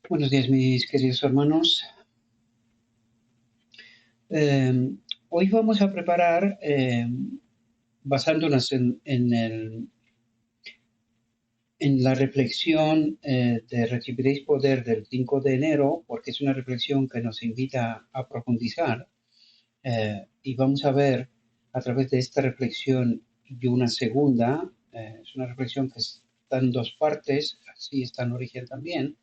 Buenos días, mis queridos hermanos. Eh, Hoy vamos a preparar, basándonos en la reflexión de Recibiréis Poder del 5 de enero, porque es una reflexión que nos invita a profundizar, y vamos a ver a través de esta reflexión y una segunda, es una reflexión que está en dos partes, así está en origen también.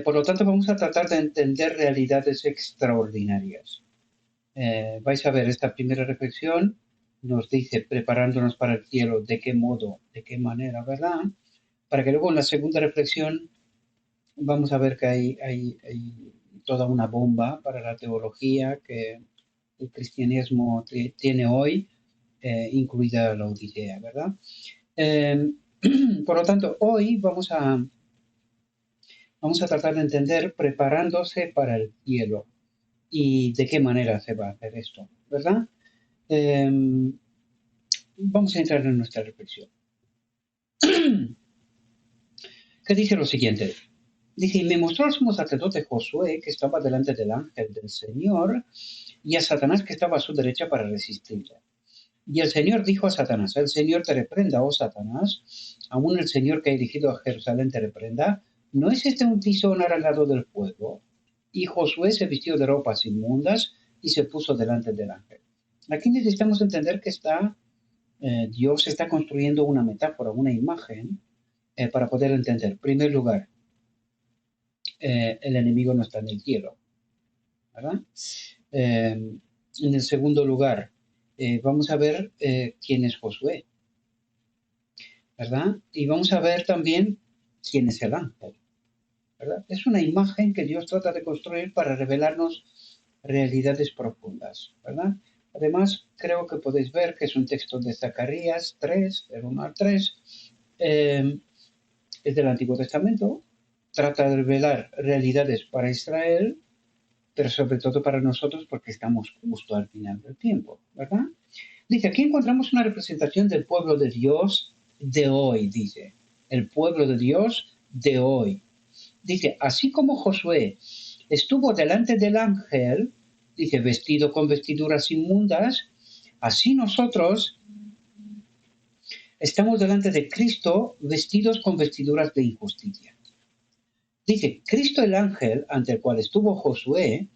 Por lo tanto, vamos a tratar de entender realidades extraordinarias. Vais a ver esta primera reflexión, nos dice preparándonos para el cielo, de qué modo, de qué manera, ¿verdad? Para que luego en la segunda reflexión vamos a ver que hay toda una bomba para la teología que el cristianismo tiene hoy, incluida la Odisea, ¿verdad? Eh, por lo tanto, hoy vamos a tratar de entender preparándose para el cielo y de qué manera se va a hacer esto, ¿verdad? Eh, Vamos a entrar en nuestra reflexión. Que dice lo siguiente. Dice, y me mostró el sumo sacerdote Josué, que estaba delante del ángel del Señor, y a Satanás que estaba a su derecha para resistirle. Y el Señor dijo a Satanás, el Señor te reprenda, oh Satanás, aún el Señor que ha dirigido a Jerusalén te reprenda, ¿no es este un tizón arrancado del fuego? Y Josué se vistió de ropas inmundas y se puso delante del ángel. Aquí necesitamos entender que Dios está construyendo una metáfora, una imagen, para poder entender. En primer lugar, el enemigo no está en el cielo, ¿verdad? En el segundo lugar, vamos a ver quién es Josué, ¿verdad? Y vamos a ver también quién es el ángel, ¿verdad? Es una imagen que Dios trata de construir para revelarnos realidades profundas, ¿verdad? Además, creo que podéis ver que es un texto de Zacarías 3, del 1 al 3, eh, es del Antiguo Testamento, trata de revelar realidades para Israel, pero sobre todo para nosotros porque estamos justo al final del tiempo, ¿verdad? Dice, aquí encontramos una representación del pueblo de Dios de hoy, dice, el pueblo de Dios de hoy. Dice, así como Josué estuvo delante del ángel, dice, vestido con vestiduras inmundas, así nosotros estamos delante de Cristo vestidos con vestiduras de injusticia. Dice, Cristo el ángel ante el cual estuvo Josué,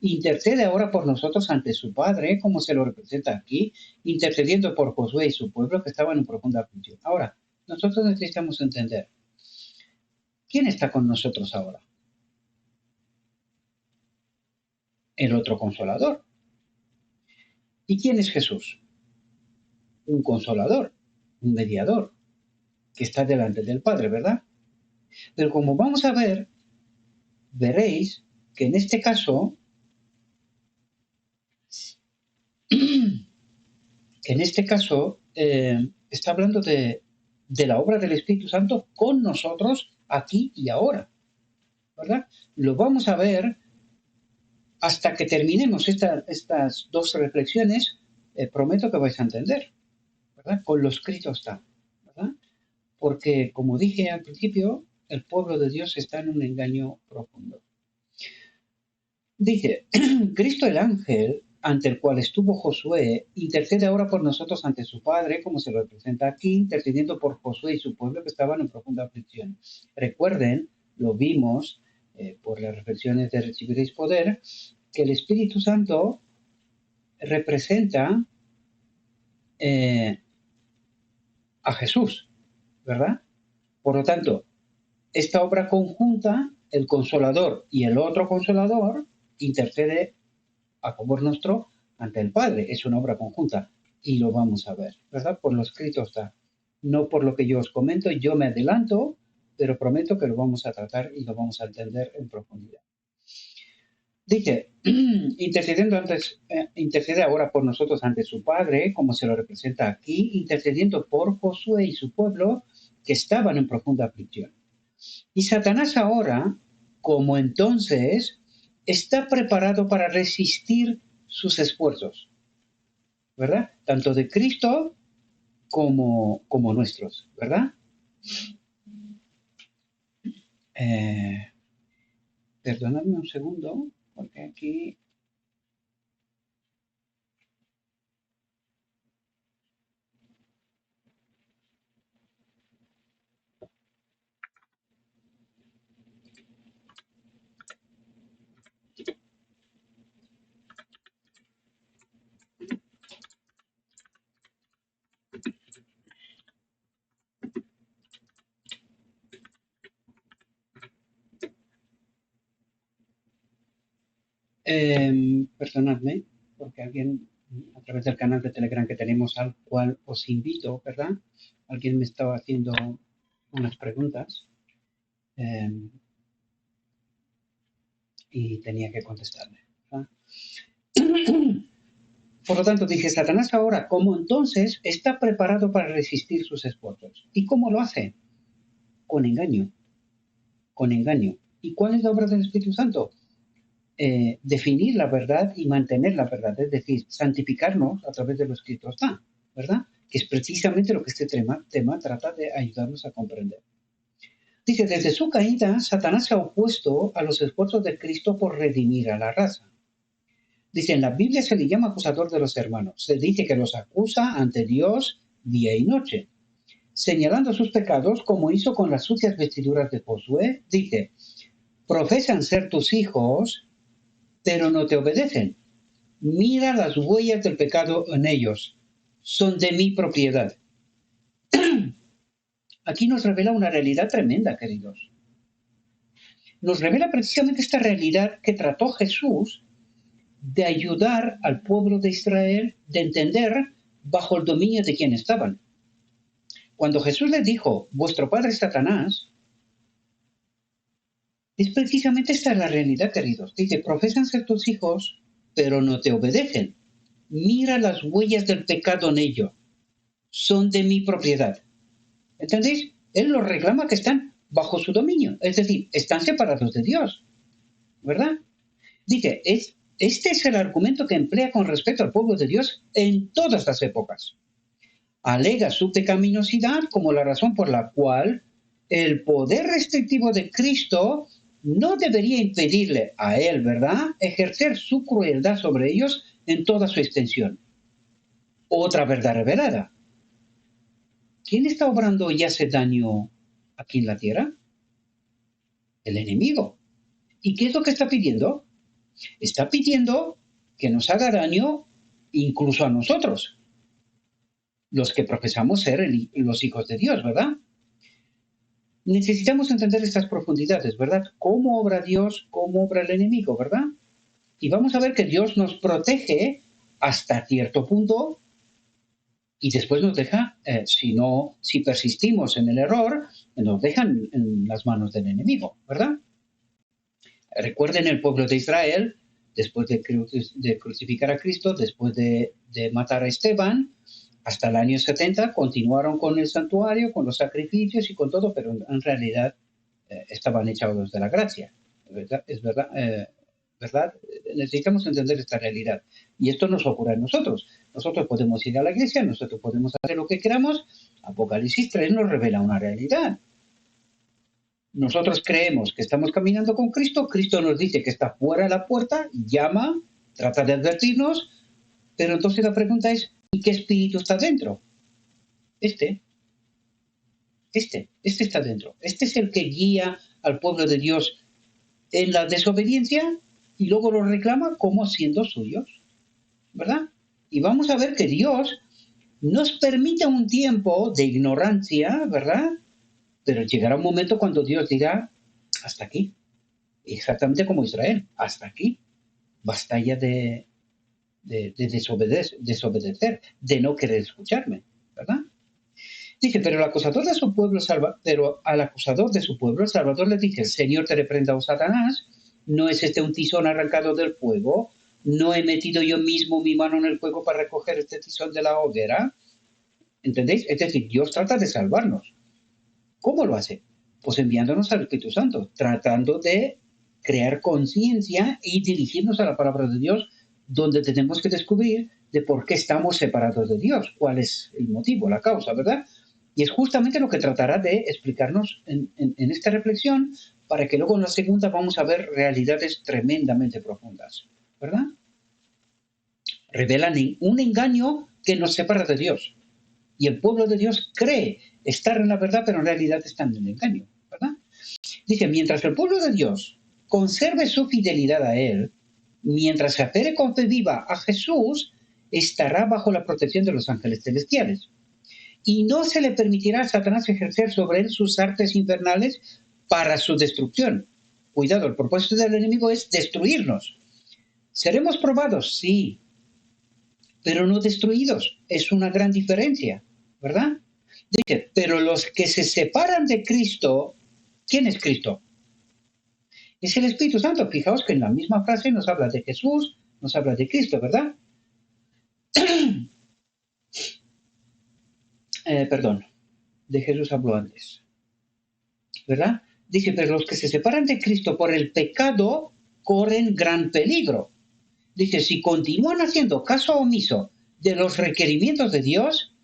intercede ahora por nosotros ante su Padre, como se lo representa aquí, intercediendo por Josué y su pueblo que estaban en profunda aflicción. Ahora, nosotros necesitamos entender, ¿quién está con nosotros ahora? El otro consolador. ¿Y quién es Jesús? Un consolador, un mediador, que está delante del Padre, ¿verdad? Pero como vamos a ver, veréis que en este caso, está hablando de la obra del Espíritu Santo con nosotros aquí y ahora, ¿verdad? Lo vamos a ver hasta que terminemos estas dos reflexiones, prometo que vais a entender, ¿verdad? Con lo escrito está, ¿verdad? Porque, como dije al principio, el pueblo de Dios está en un engaño profundo. Dice, Cristo el ángel ante el cual estuvo Josué, intercede ahora por nosotros ante su Padre, como se lo representa aquí, intercediendo por Josué y su pueblo que estaban en profunda aflicción. Recuerden, lo vimos por las reflexiones de Recibiréis Poder, que el Espíritu Santo representa eh, a Jesús, ¿verdad? Por lo tanto, esta obra conjunta, el Consolador y el otro Consolador, intercede a favor nuestro ante el Padre. Es una obra conjunta y lo vamos a ver, ¿verdad? Por lo escrito está. No por lo que yo os comento, yo me adelanto, pero prometo que lo vamos a tratar y lo vamos a entender en profundidad. Dice, intercede ahora por nosotros ante su Padre, como se lo representa aquí, intercediendo por Josué y su pueblo que estaban en profunda aflicción. Y Satanás ahora, como entonces, está preparado para resistir sus esfuerzos, ¿verdad? Tanto de Cristo como nuestros, ¿verdad? Eh, Perdonadme un segundo, porque aquí... perdonadme, porque alguien a través del canal de Telegram que tenemos, al cual os invito, ¿verdad? Alguien me estaba haciendo unas preguntas eh, y tenía que contestarle, ¿verdad? Por lo tanto, dice Satanás ahora, ¿cómo entonces está preparado para resistir sus esfuerzos? ¿Y cómo lo hace? Con engaño, con engaño. ¿Y cuál es la obra del Espíritu Santo? Definir la verdad y mantener la verdad, es decir, santificarnos a través de lo escrito está, ¿verdad? Que es precisamente lo que este tema trata de ayudarnos a comprender. Dice, desde su caída, Satanás se ha opuesto a los esfuerzos de Cristo por redimir a la raza. Dice, en la Biblia se le llama acusador de los hermanos. Se dice que los acusa ante Dios día y noche, señalando sus pecados como hizo con las sucias vestiduras de Josué. Dice, profesan ser tus hijos, pero no te obedecen. Mira las huellas del pecado en ellos. Son de mi propiedad. Aquí nos revela una realidad tremenda, queridos. Nos revela precisamente esta realidad que trató Jesús de ayudar al pueblo de Israel de entender bajo el dominio de quién estaban. Cuando Jesús les dijo, vuestro padre es Satanás, es precisamente esta la realidad, queridos. Dice, profesan ser tus hijos, pero no te obedecen. Mira las huellas del pecado en ellos. Son de mi propiedad. ¿Entendéis? Él los reclama que están bajo su dominio, es decir, están separados de Dios, ¿verdad? Dice, este es el argumento que emplea con respecto al pueblo de Dios en todas las épocas. Alega su pecaminosidad como la razón por la cual el poder restrictivo de Cristo no debería impedirle a él, ¿verdad?, ejercer su crueldad sobre ellos en toda su extensión. Otra verdad revelada. ¿Quién está obrando y hace daño aquí en la tierra? El enemigo. ¿Y qué es lo que está pidiendo? Está pidiendo que nos haga daño incluso a nosotros, los que profesamos ser los hijos de Dios, ¿verdad? Necesitamos entender estas profundidades, ¿verdad? ¿Cómo obra Dios? ¿Cómo obra el enemigo? ¿Verdad? Y vamos a ver que Dios nos protege hasta cierto punto y después nos deja, si persistimos en el error, nos dejan en las manos del enemigo, ¿verdad? Recuerden el pueblo de Israel, después de crucificar a Cristo, después de matar a Esteban, hasta el año 70 continuaron con el santuario, con los sacrificios y con todo, pero en realidad estaban echados de la gracia. Es verdad, ¿verdad? Necesitamos entender esta realidad. Y esto nos ocurre a nosotros. Nosotros podemos ir a la iglesia, nosotros podemos hacer lo que queramos. Apocalipsis 3 nos revela una realidad. Nosotros creemos que estamos caminando con Cristo, Cristo nos dice que está fuera de la puerta, llama, trata de advertirnos, pero entonces la pregunta es, ¿y qué espíritu está dentro? Este está dentro. Este es el que guía al pueblo de Dios en la desobediencia y luego lo reclama como siendo suyos, ¿verdad? Y vamos a ver que Dios nos permite un tiempo de ignorancia, ¿verdad? Pero llegará un momento cuando Dios dirá, hasta aquí, exactamente como Israel, hasta aquí, basta ya de desobedecer, de no querer escucharme, ¿verdad? Dice, pero al acusador de su pueblo, el Salvador le dice, el Señor te reprenda, oh Satanás, no es este un tizón arrancado del fuego, no he metido yo mismo mi mano en el fuego para recoger este tizón de la hoguera, ¿entendéis? Es decir, Dios trata de salvarnos. ¿Cómo lo hace? Pues enviándonos al Espíritu Santo, tratando de crear conciencia y dirigirnos a la palabra de Dios, donde tenemos que descubrir de por qué estamos separados de Dios, cuál es el motivo, la causa, ¿verdad? Y es justamente lo que tratará de explicarnos en esta reflexión para que luego en la segunda vamos a ver realidades tremendamente profundas, ¿verdad? Revelan un engaño que nos separa de Dios. Y el pueblo de Dios cree estar en la verdad, pero en realidad están en el engaño, ¿verdad? Dice, mientras el pueblo de Dios conserve su fidelidad a Él, mientras se apere con fe viva a Jesús, estará bajo la protección de los ángeles celestiales. Y no se le permitirá a Satanás ejercer sobre él sus artes infernales para su destrucción. Cuidado, el propósito del enemigo es destruirnos. ¿Seremos probados? Sí, pero no destruidos. Es una gran diferencia, ¿verdad? Dice, pero los que se separan de Cristo, ¿quién es Cristo? Es el Espíritu Santo. Fijaos que en la misma frase nos habla de Jesús, nos habla de Cristo, ¿verdad? Perdón, de Jesús habló antes, ¿verdad? Dice, pero los que se separan de Cristo por el pecado corren gran peligro. Dice, si continúan haciendo caso omiso de los requerimientos de Dios,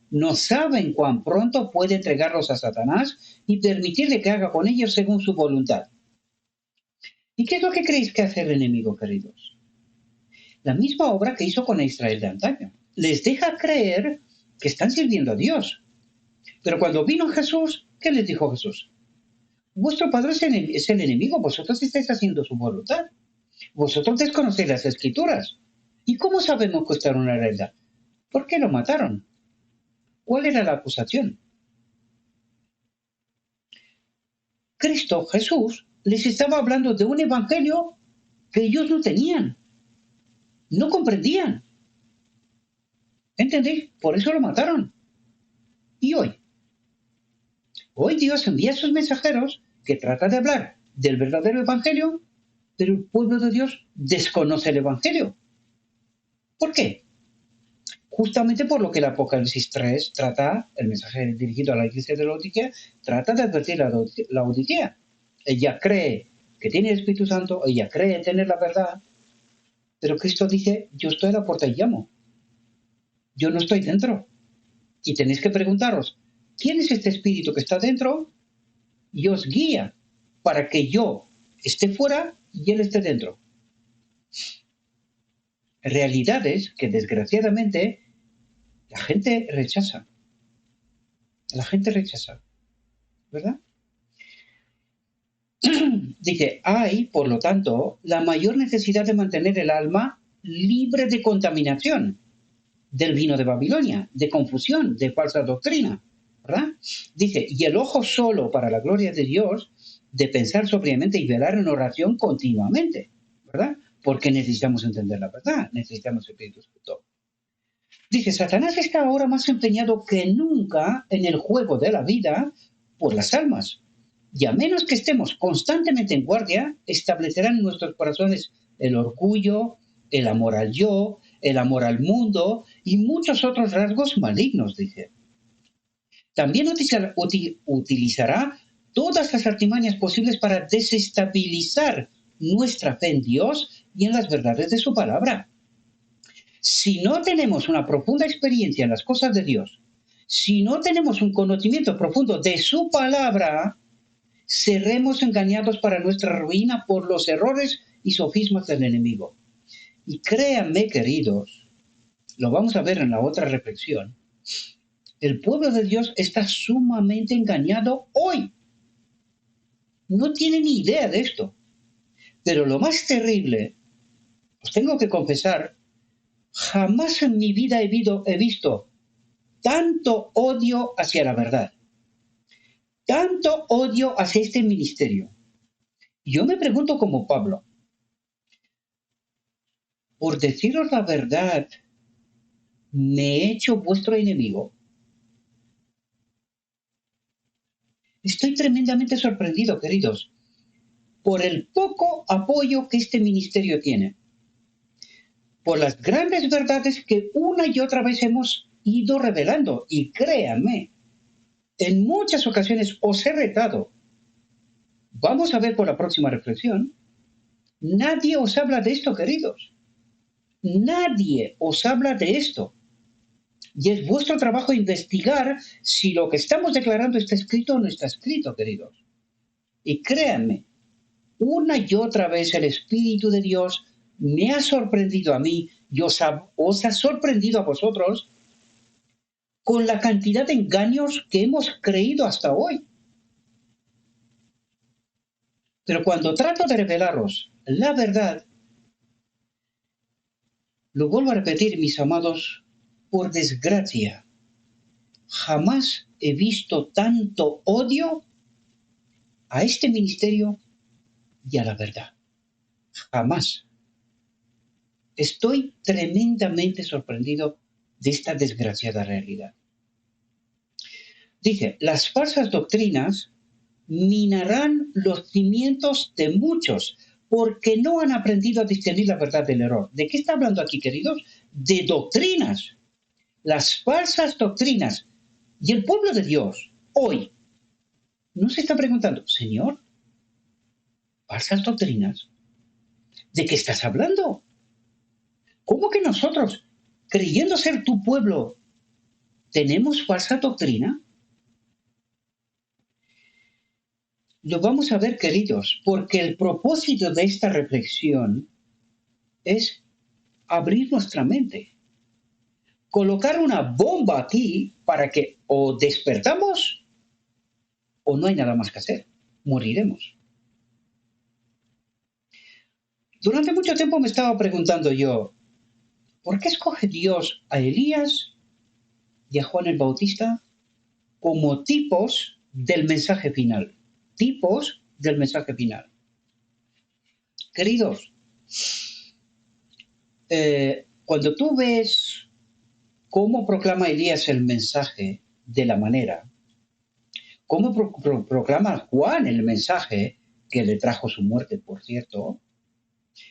no saben cuán pronto puede entregarlos a Satanás y permitirle que haga con ellos según su voluntad. ¿Y qué es lo que creéis que hace el enemigo, queridos? La misma obra que hizo con Israel de antaño. Les deja creer que están sirviendo a Dios. Pero cuando vino Jesús, ¿qué les dijo Jesús? Vuestro padre es el enemigo, vosotros estáis haciendo su voluntad. Vosotros desconocéis las Escrituras. ¿Y cómo sabemos que esta era una realidad? ¿Por qué lo mataron? ¿Cuál era la acusación? Cristo, Jesús, les estaba hablando de un evangelio que ellos no tenían, no comprendían. ¿Entendéis? Por eso lo mataron. ¿Y hoy? Hoy Dios envía a sus mensajeros que tratan de hablar del verdadero evangelio, pero el pueblo de Dios desconoce el evangelio. ¿Por qué? Justamente por lo que el Apocalipsis 3 trata, el mensaje dirigido a la iglesia de Laodicea, trata de advertir a Laodicea. Ella cree que tiene el Espíritu Santo, ella cree tener la verdad, pero Cristo dice, yo estoy a la puerta y llamo. Yo no estoy dentro. Y tenéis que preguntaros, ¿quién es este Espíritu que está dentro? Y os guía para que yo esté fuera y Él esté dentro. Realidades que desgraciadamente la gente rechaza. La gente rechaza, ¿verdad? Dice, hay, por lo tanto, la mayor necesidad de mantener el alma libre de contaminación del vino de Babilonia, de confusión, de falsa doctrina, ¿verdad? Dice, y el ojo solo para la gloria de Dios, de pensar sobriamente y velar en oración continuamente, ¿verdad? Porque necesitamos entender la verdad, necesitamos el Espíritu Santo. Dice, Satanás está ahora más empeñado que nunca en el juego de la vida por las almas. Y a menos que estemos constantemente en guardia, establecerán en nuestros corazones el orgullo, el amor al yo, el amor al mundo y muchos otros rasgos malignos, dice. También utilizará todas las artimañas posibles para desestabilizar nuestra fe en Dios y en las verdades de su palabra. Si no tenemos una profunda experiencia en las cosas de Dios, si no tenemos un conocimiento profundo de su palabra, seremos engañados para nuestra ruina por los errores y sofismas del enemigo. Y créanme, queridos, lo vamos a ver en la otra reflexión, el pueblo de Dios está sumamente engañado hoy. No tiene ni idea de esto. Pero lo más terrible, os tengo que confesar, jamás en mi vida he visto tanto odio hacia la verdad, tanto odio hacia este ministerio. Yo me pregunto como Pablo, por deciros la verdad, ¿me he hecho vuestro enemigo? Estoy tremendamente sorprendido, queridos, por el poco apoyo que este ministerio tiene, por las grandes verdades que una y otra vez hemos ido revelando. Y créanme, en muchas ocasiones os he retado. Vamos a ver por la próxima reflexión. Nadie os habla de esto, queridos. Nadie os habla de esto. Y es vuestro trabajo investigar si lo que estamos declarando está escrito o no está escrito, queridos. Y créanme, una y otra vez el Espíritu de Dios me ha sorprendido a mí y os ha sorprendido a vosotros con la cantidad de engaños que hemos creído hasta hoy. Pero cuando trato de revelaros la verdad, lo vuelvo a repetir, mis amados, por desgracia, jamás he visto tanto odio a este ministerio y a la verdad. Jamás. Estoy tremendamente sorprendido de esta desgraciada realidad. Dice, las falsas doctrinas minarán los cimientos de muchos porque no han aprendido a discernir la verdad del error. ¿De qué está hablando aquí, queridos? De doctrinas. Las falsas doctrinas. Y el pueblo de Dios, hoy, no se está preguntando, Señor, ¿falsas doctrinas? ¿De qué estás hablando? ¿Cómo que nosotros, creyendo ser tu pueblo, tenemos falsa doctrina? Lo vamos a ver, queridos, porque el propósito de esta reflexión es abrir nuestra mente, colocar una bomba aquí para que o despertamos o no hay nada más que hacer, moriremos. Durante mucho tiempo me estaba preguntando yo, ¿por qué escoge Dios a Elías y a Juan el Bautista como tipos del mensaje final? Tipos del mensaje final. Queridos, cuando tú ves cómo proclama Elías el mensaje de la manera, cómo proclama Juan el mensaje que le trajo su muerte, por cierto,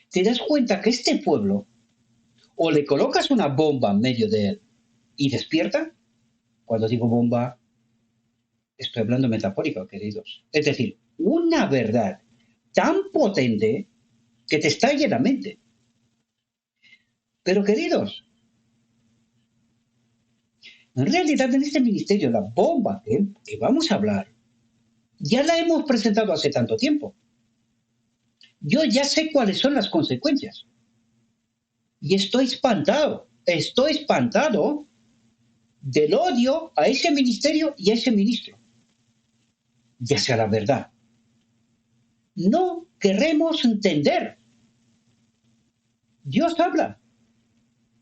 te das cuenta que este pueblo, o le colocas una bomba en medio de él y despierta. Cuando digo bomba, estoy hablando metafórico, queridos. Es decir, una verdad tan potente que te estalla la mente. Pero, queridos, en realidad en este ministerio, la bomba que vamos a hablar, ya la hemos presentado hace tanto tiempo. Yo ya sé cuáles son las consecuencias. Y estoy espantado del odio a ese ministerio y a ese ministro. Ya sea la verdad. No queremos entender. Dios habla,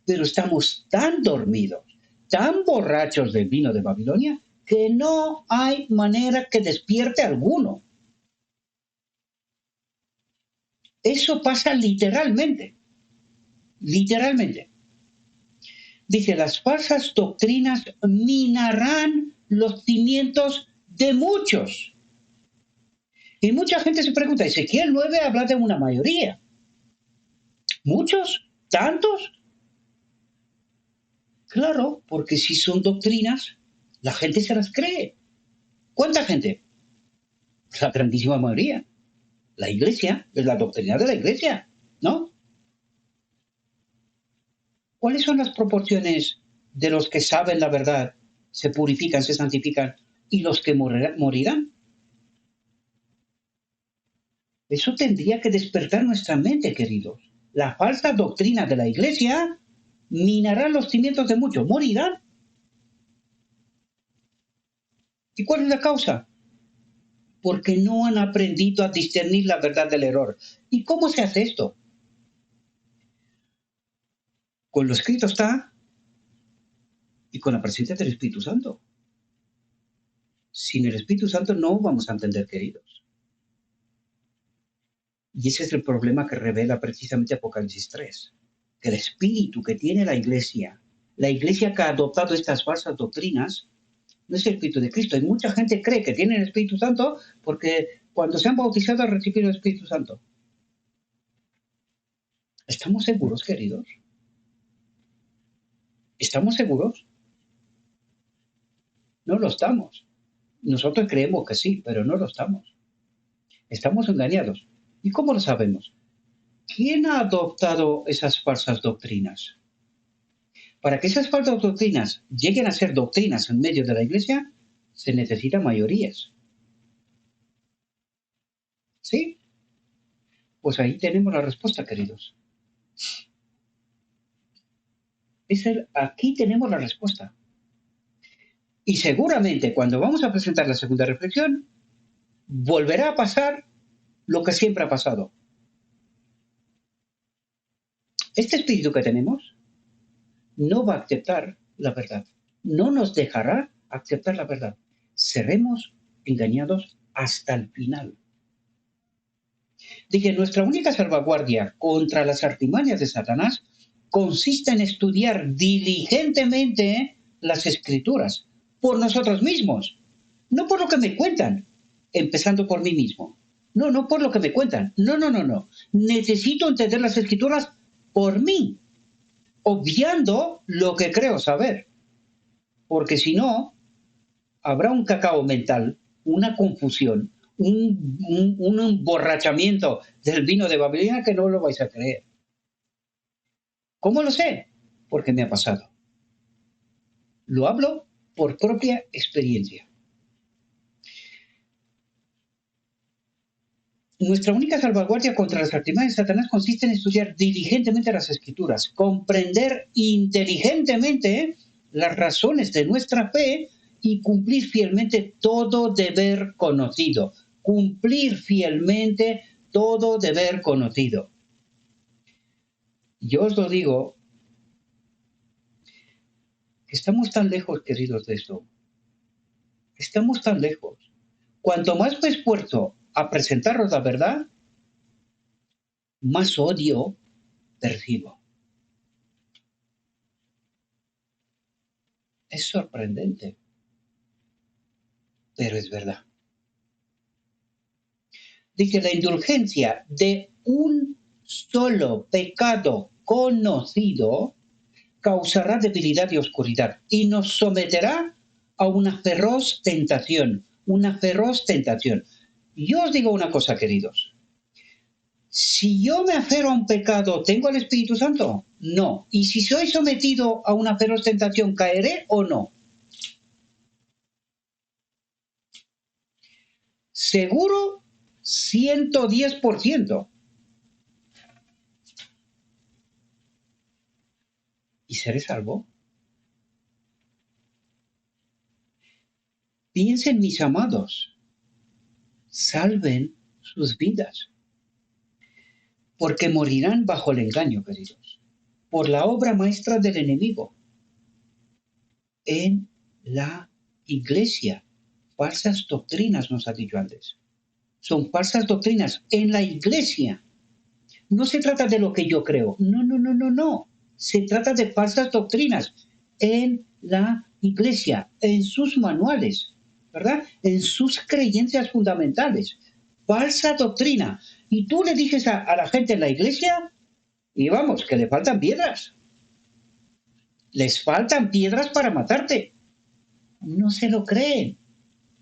pero estamos tan dormidos, tan borrachos del vino de Babilonia, que no hay manera que despierte alguno. Eso pasa literalmente. Literalmente. Dice, las falsas doctrinas minarán los cimientos de muchos. Y mucha gente se pregunta, Ezequiel 9 habla de una mayoría. ¿Muchos? ¿Tantos? Claro, porque si son doctrinas, la gente se las cree. ¿Cuánta gente? La grandísima mayoría. La iglesia, es la doctrina de la iglesia, ¿no? ¿Cuáles son las proporciones de los que saben la verdad, se purifican, se santifican, y los que morirán? Eso tendría que despertar nuestra mente, queridos. La falsa doctrina de la iglesia minará los cimientos de muchos, morirán. ¿Y cuál es la causa? Porque no han aprendido a discernir la verdad del error. ¿Y cómo se hace esto? Con lo escrito está y con la presencia del Espíritu Santo. Sin el Espíritu Santo no vamos a entender, queridos. Y ese es el problema que revela precisamente Apocalipsis 3. Que el espíritu que tiene la iglesia que ha adoptado estas falsas doctrinas, no es el Espíritu de Cristo. Y mucha gente cree que tiene el Espíritu Santo porque cuando se han bautizado han recibido el Espíritu Santo. ¿Estamos seguros, queridos? ¿Estamos seguros? No lo estamos. Nosotros creemos que sí, pero no lo estamos. Estamos engañados. ¿Y cómo lo sabemos? ¿Quién ha adoptado esas falsas doctrinas? Para que esas falsas doctrinas lleguen a ser doctrinas en medio de la iglesia, se necesitan mayorías. ¿Sí? Pues ahí tenemos la respuesta, queridos. Aquí tenemos la respuesta. Y seguramente cuando vamos a presentar la segunda reflexión, volverá a pasar lo que siempre ha pasado. Este espíritu que tenemos no va a aceptar la verdad. No nos dejará aceptar la verdad. Seremos engañados hasta el final. Dije, nuestra única salvaguardia contra las artimañas de Satanás consiste en estudiar diligentemente las escrituras por nosotros mismos, no por lo que me cuentan, empezando por mí mismo. No por lo que me cuentan. No. Necesito entender las escrituras por mí, obviando lo que creo saber. Porque si no, habrá un cacao mental, una confusión, un emborrachamiento del vino de Babilonia que no lo vais a creer. ¿Cómo lo sé? Porque me ha pasado. Lo hablo por propia experiencia. Nuestra única salvaguardia contra las artimañas de Satanás consiste en estudiar diligentemente las Escrituras, comprender inteligentemente las razones de nuestra fe y cumplir fielmente todo deber conocido. Cumplir fielmente todo deber conocido. Yo os lo digo, estamos tan lejos, queridos, de esto. Estamos tan lejos. Cuanto más me esfuerzo a presentaros la verdad, más odio percibo. Es sorprendente, pero es verdad. Dice, la indulgencia de un solo pecado conocido causará debilidad y oscuridad y nos someterá a una feroz tentación, Yo os digo una cosa, queridos. Si yo me aferro a un pecado, ¿tengo el Espíritu Santo? No. Y si soy sometido a una feroz tentación, ¿caeré o no? Seguro 110%. ¿Y seré salvo? Piensen, mis amados, salven sus vidas, porque morirán bajo el engaño, queridos, por la obra maestra del enemigo. En la iglesia, falsas doctrinas nos ha dicho antes. Son falsas doctrinas en la iglesia. No se trata de lo que yo creo. No. Se trata de falsas doctrinas en la iglesia, en sus manuales, ¿verdad? En sus creencias fundamentales. Falsa doctrina. Y tú le dices a la gente en la iglesia, y vamos, que le faltan piedras. Les faltan piedras para matarte. No se lo creen.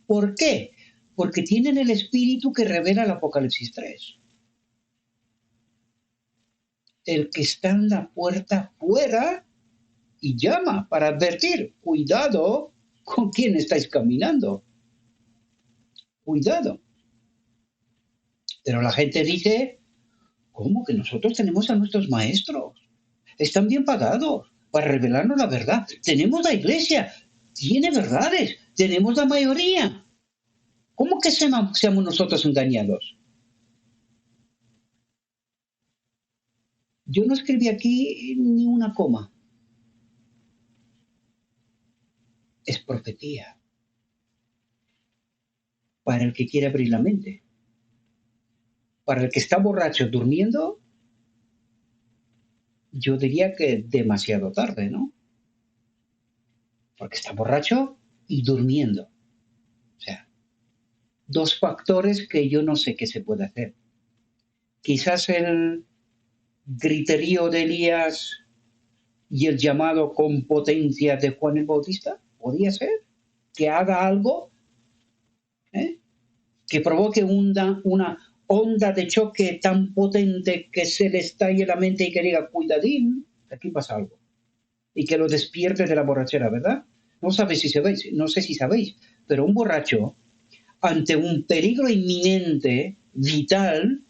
¿Por qué? Porque tienen el espíritu que revela el Apocalipsis 3. El que está en la puerta fuera y llama para advertir, cuidado con quién estáis caminando. Cuidado. Pero la gente dice, ¿cómo que nosotros tenemos a nuestros maestros? Están bien pagados para revelarnos la verdad. Tenemos la iglesia, tiene verdades, tenemos la mayoría. ¿Cómo que seamos nosotros engañados? Yo no escribí aquí ni una coma. Es profecía. Para el que quiere abrir la mente. Para el que está borracho durmiendo, yo diría que demasiado tarde, ¿no? Porque está borracho y durmiendo. O sea, dos factores que yo no sé qué se puede hacer. Quizás el griterío de Elías y el llamado con potencia de Juan el Bautista, podría ser que haga algo que provoque una onda de choque tan potente que se le estalle la mente y que diga, cuidadín, aquí pasa algo. Y que lo despierte de la borrachera, ¿verdad? No sé si sabéis, pero un borracho, ante un peligro inminente, vital,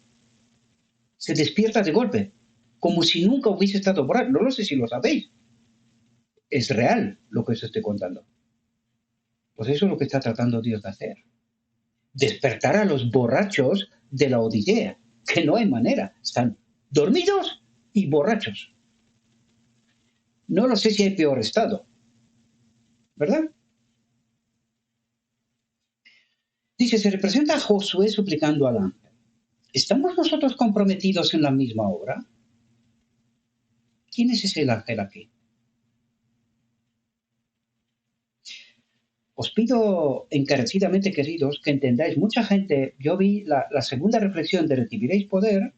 se despierta de golpe, como si nunca hubiese estado borracho. No lo sé si lo sabéis. Es real lo que os estoy contando. Pues eso es lo que está tratando Dios de hacer. Despertar a los borrachos de la Odisea, que no hay manera. Están dormidos y borrachos. No lo sé si hay peor estado, ¿verdad? Dice, se representa a Josué suplicando al ángel. ¿Estamos nosotros comprometidos en la misma obra? ¿Quién es ese ángel aquí? Os pido encarecidamente, queridos, que entendáis. Mucha gente, yo vi la segunda reflexión de Recibiréis Poder,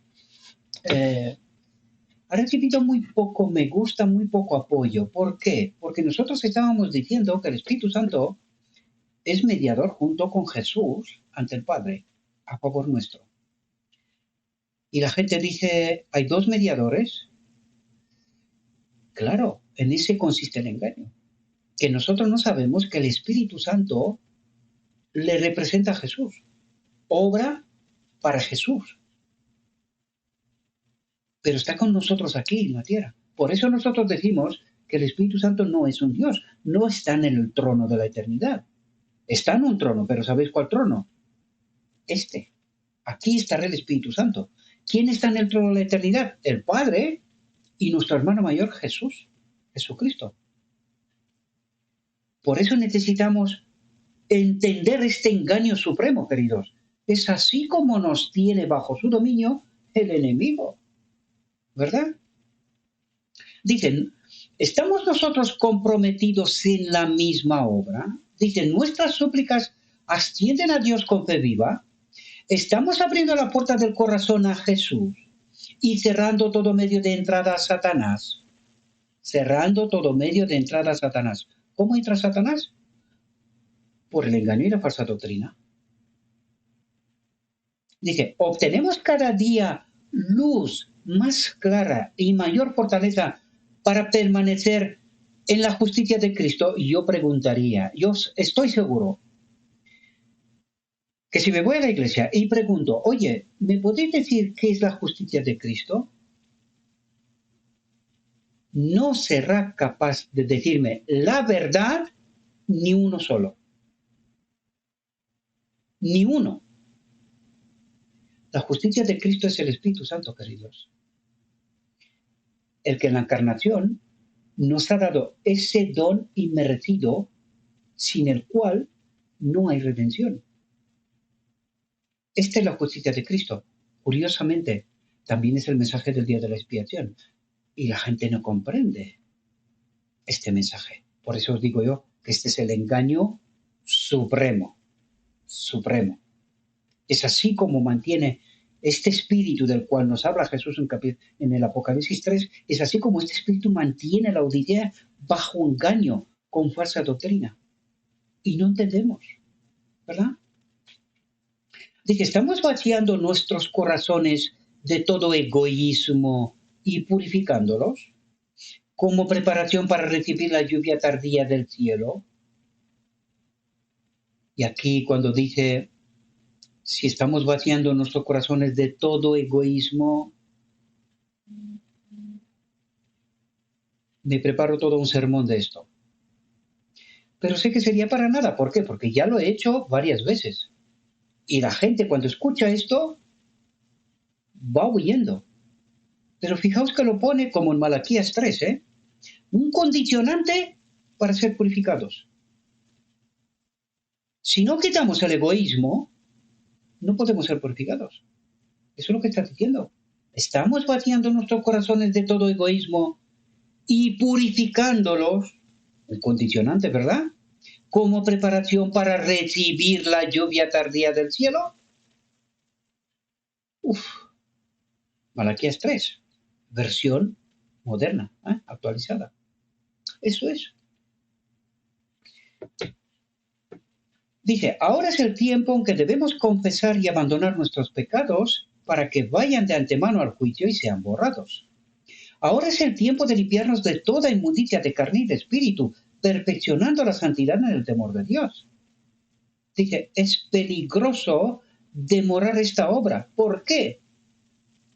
ha recibido muy poco me gusta, muy poco apoyo. ¿Por qué? Porque nosotros estábamos diciendo que el Espíritu Santo es mediador junto con Jesús ante el Padre, a favor nuestro. Y la gente dice, ¿hay dos mediadores? Claro, en ese consiste el engaño. Que nosotros no sabemos que el Espíritu Santo le representa a Jesús. Obra para Jesús. Pero está con nosotros aquí en la tierra. Por eso nosotros decimos que el Espíritu Santo no es un Dios, no está en el trono de la eternidad. Está en un trono, pero ¿sabéis cuál trono? Este. Aquí estará el Espíritu Santo. ¿Quién está en el trono de la eternidad? El Padre y nuestro hermano mayor Jesús, Jesucristo. Por eso necesitamos entender este engaño supremo, queridos. Es así como nos tiene bajo su dominio el enemigo, ¿verdad? Dicen, ¿estamos nosotros comprometidos en la misma obra? Dicen, ¿nuestras súplicas ascienden a Dios con fe viva? ¿Estamos abriendo la puerta del corazón a Jesús y cerrando todo medio de entrada a Satanás? Cerrando todo medio de entrada a Satanás. ¿Cómo entra Satanás? Por el engaño y la falsa doctrina. Dice, obtenemos cada día luz más clara y mayor fortaleza para permanecer en la justicia de Cristo. Y yo preguntaría, yo estoy seguro que si me voy a la iglesia y pregunto, oye, ¿me podéis decir qué es la justicia de Cristo? No será capaz de decirme la verdad ni uno solo. Ni uno. La justicia de Cristo es el Espíritu Santo, queridos. El que en la encarnación nos ha dado ese don inmerecido sin el cual no hay redención. Esta es la justicia de Cristo. Curiosamente, también es el mensaje del día de la expiación. Y la gente no comprende este mensaje. Por eso os digo yo que este es el engaño supremo. Supremo. Es así como mantiene este espíritu del cual nos habla Jesús en el Apocalipsis 3, es así como este espíritu mantiene la Odisea bajo engaño, con falsa doctrina. Y no entendemos, ¿verdad? Dice, ¿estamos vaciando nuestros corazones de todo egoísmo y purificándolos como preparación para recibir la lluvia tardía del cielo? Y aquí cuando dice, si estamos vaciando nuestros corazones de todo egoísmo, me preparo todo un sermón de esto. Pero sé que sería para nada. ¿Por qué? Porque ya lo he hecho varias veces. Y la gente cuando escucha esto va huyendo. Pero fijaos que lo pone como en Malaquías 3, ¿eh? Un condicionante para ser purificados. Si no quitamos el egoísmo, no podemos ser purificados. Eso es lo que está diciendo. Estamos vaciando nuestros corazones de todo egoísmo y purificándolos, un condicionante, ¿verdad? Como preparación para recibir la lluvia tardía del cielo. Malaquías 3, versión moderna, actualizada. Eso es. Dice, ahora es el tiempo en que debemos confesar y abandonar nuestros pecados para que vayan de antemano al juicio y sean borrados. Ahora es el tiempo de limpiarnos de toda inmundicia de carne y de espíritu, perfeccionando la santidad en el temor de Dios. Dice, es peligroso demorar esta obra. ¿Por qué?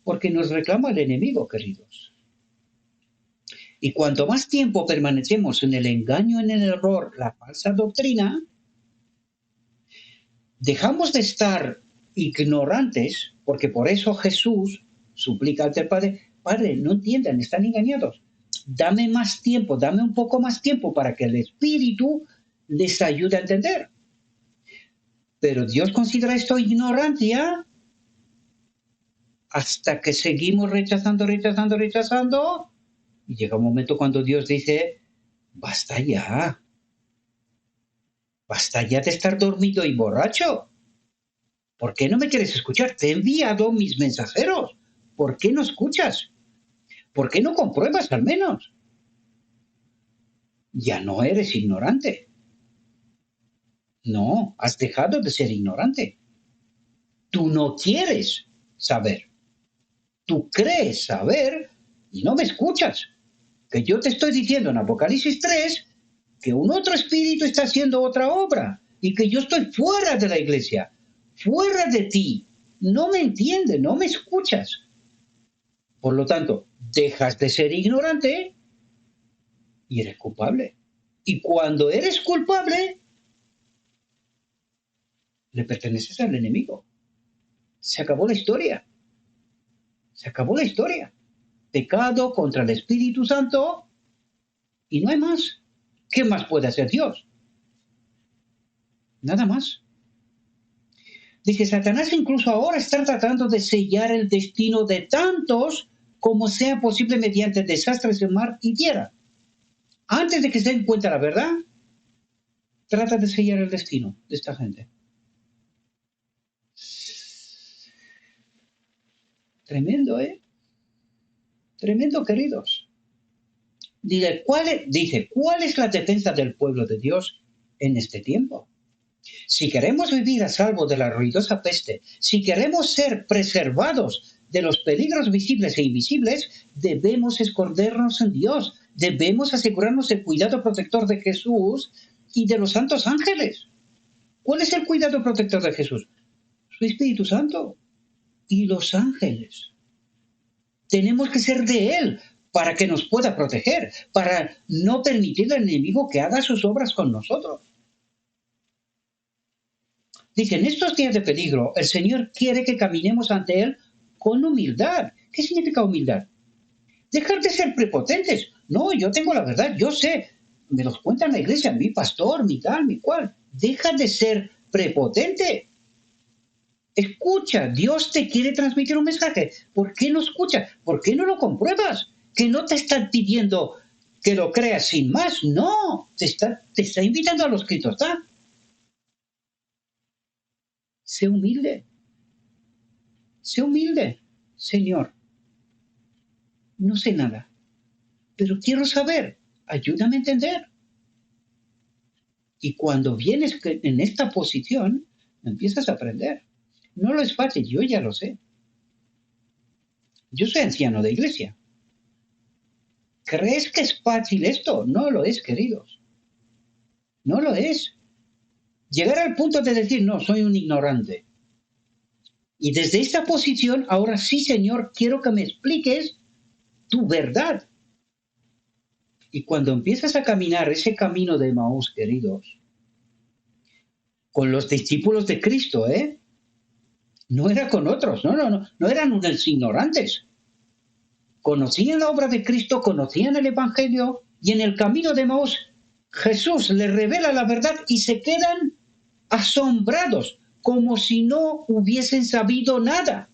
Porque nos reclama el enemigo, queridos. Y cuanto más tiempo permanecemos en el engaño, en el error, la falsa doctrina, dejamos de estar ignorantes, porque por eso Jesús suplica al Padre, Padre, no entiendan, están engañados. Dame más tiempo, dame un poco más tiempo para que el Espíritu les ayude a entender. Pero Dios considera esto ignorancia hasta que seguimos rechazando, y llega un momento cuando Dios dice, basta ya de estar dormido y borracho. ¿Por qué no me quieres escuchar? Te he enviado mis mensajeros. ¿Por qué no escuchas? ¿Por qué no compruebas al menos? Ya no eres ignorante. No, has dejado de ser ignorante. Tú no quieres saber. Tú crees saber y no me escuchas. Que yo te estoy diciendo en Apocalipsis 3 que un otro espíritu está haciendo otra obra y que yo estoy fuera de la iglesia, fuera de ti. No me entiendes, no me escuchas. Por lo tanto, dejas de ser ignorante y eres culpable. Y cuando eres culpable, le perteneces al enemigo. Se acabó la historia. Se acabó la historia. Pecado contra el Espíritu Santo y no hay más. ¿Qué más puede hacer Dios? Nada más. Dice, Satanás incluso ahora está tratando de sellar el destino de tantos como sea posible mediante desastres en mar y tierra. Antes de que se den cuenta la verdad, trata de sellar el destino de esta gente. Tremendo, ¿eh? Tremendo, queridos. Dice, ¿cuál es la defensa del pueblo de Dios en este tiempo? Si queremos vivir a salvo de la ruidosa peste, si queremos ser preservados de los peligros visibles e invisibles, debemos escondernos en Dios. Debemos asegurarnos del cuidado protector de Jesús y de los santos ángeles. ¿Cuál es el cuidado protector de Jesús? Su Espíritu Santo y los ángeles. Tenemos que ser de Él para que nos pueda proteger, para no permitir al enemigo que haga sus obras con nosotros. Dice, en estos días de peligro, el Señor quiere que caminemos ante Él con humildad. ¿Qué significa humildad? Dejar de ser prepotentes. No, yo tengo la verdad, yo sé. Me los cuenta en la iglesia, mi pastor, mi tal, mi cual. Deja de ser prepotente. Escucha, Dios te quiere transmitir un mensaje. ¿Por qué no escuchas? ¿Por qué no lo compruebas? Que no te están pidiendo que lo creas sin más. No, te está invitando a lo escrito está. Sé humilde. Sé humilde, Señor. No sé nada, pero quiero saber. Ayúdame a entender. Y cuando vienes en esta posición, empiezas a aprender. No lo es fácil, yo ya lo sé. Yo soy anciano de iglesia. ¿Crees que es fácil esto? No lo es, queridos. No lo es. Llegar al punto de decir, no, soy un ignorante. Y desde esta posición, ahora sí, Señor, quiero que me expliques tu verdad. Y cuando empiezas a caminar ese camino de Emaús, queridos, con los discípulos de Cristo, no era con otros, no eran unos ignorantes. Conocían la obra de Cristo, conocían el Evangelio, y en el camino de Emaús, Jesús les revela la verdad y se quedan asombrados, como si no hubiesen sabido nada.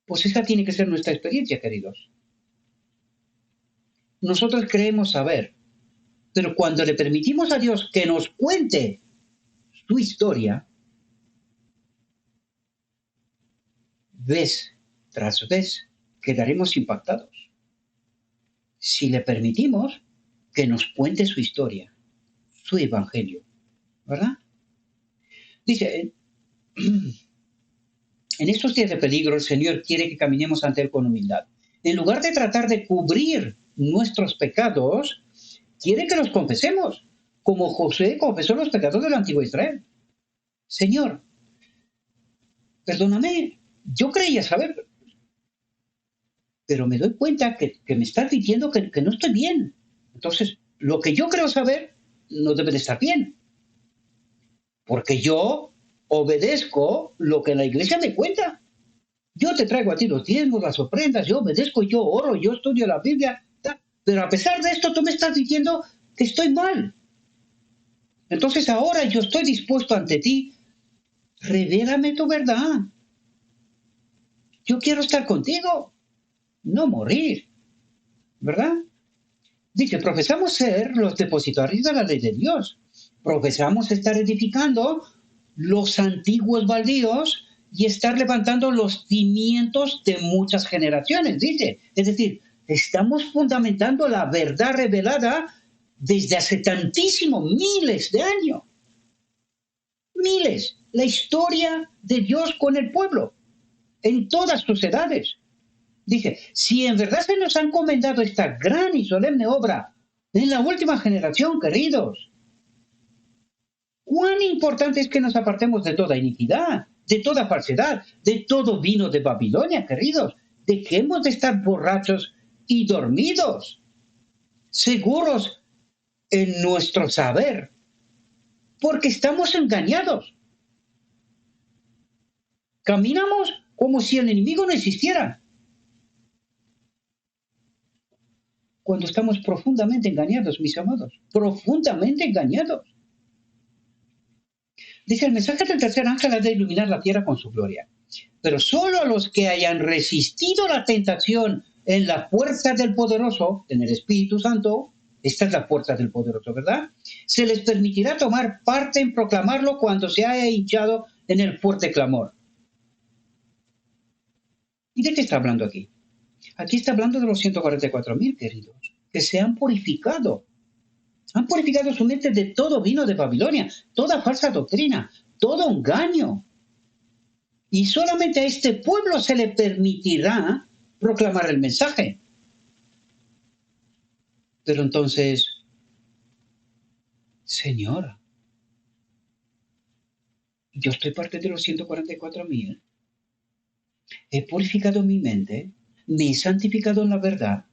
Pues esa tiene que ser nuestra experiencia, queridos. Nosotros creemos saber, pero cuando le permitimos a Dios que nos cuente su historia, vez tras vez quedaremos impactados. Si le permitimos que nos cuente su historia, su evangelio, ¿verdad? Dice, en estos días de peligro el Señor quiere que caminemos ante Él con humildad. En lugar de tratar de cubrir nuestros pecados, quiere que los confesemos, como José confesó los pecados del antiguo Israel. Señor, perdóname, yo creía saber, pero me doy cuenta que me estás diciendo que no estoy bien. Entonces, lo que yo creo saber no debe de estar bien, porque yo obedezco lo que la iglesia me cuenta. Yo te traigo a ti los diezmos, las ofrendas, yo obedezco, yo oro, yo estudio la Biblia, pero a pesar de esto tú me estás diciendo que estoy mal. Entonces ahora yo estoy dispuesto ante ti, revélame tu verdad. Yo quiero estar contigo, no morir, ¿verdad? Dice, profesamos ser los depositarios de la ley de Dios. Profesamos estar edificando los antiguos baldíos y estar levantando los cimientos de muchas generaciones, dice. Es decir, estamos fundamentando la verdad revelada desde hace tantísimos miles de años. Miles. La historia de Dios con el pueblo, en todas sus edades. Dice, si en verdad se nos ha encomendado esta gran y solemne obra en la última generación, queridos, cuán importante es que nos apartemos de toda iniquidad, de toda falsedad, de todo vino de Babilonia, queridos. Dejemos de estar borrachos y dormidos, seguros en nuestro saber, porque estamos engañados. Caminamos como si el enemigo no existiera, cuando estamos profundamente engañados, mis amados, profundamente engañados. Dice, el mensaje del tercer ángel ha de iluminar la tierra con su gloria. Pero solo a los que hayan resistido la tentación en la fuerza del poderoso, en el Espíritu Santo, esta es la fuerza del poderoso, ¿verdad? Se les permitirá tomar parte en proclamarlo cuando se haya hinchado en el fuerte clamor. ¿Y de qué está hablando aquí? Aquí está hablando de los 144,000, queridos, que se han purificado. Han purificado su mente de todo vino de Babilonia, toda falsa doctrina, todo engaño. Y solamente a este pueblo se le permitirá proclamar el mensaje. Pero entonces, Señora, yo estoy parte de los 144,000. He purificado mi mente, me he santificado en la verdad.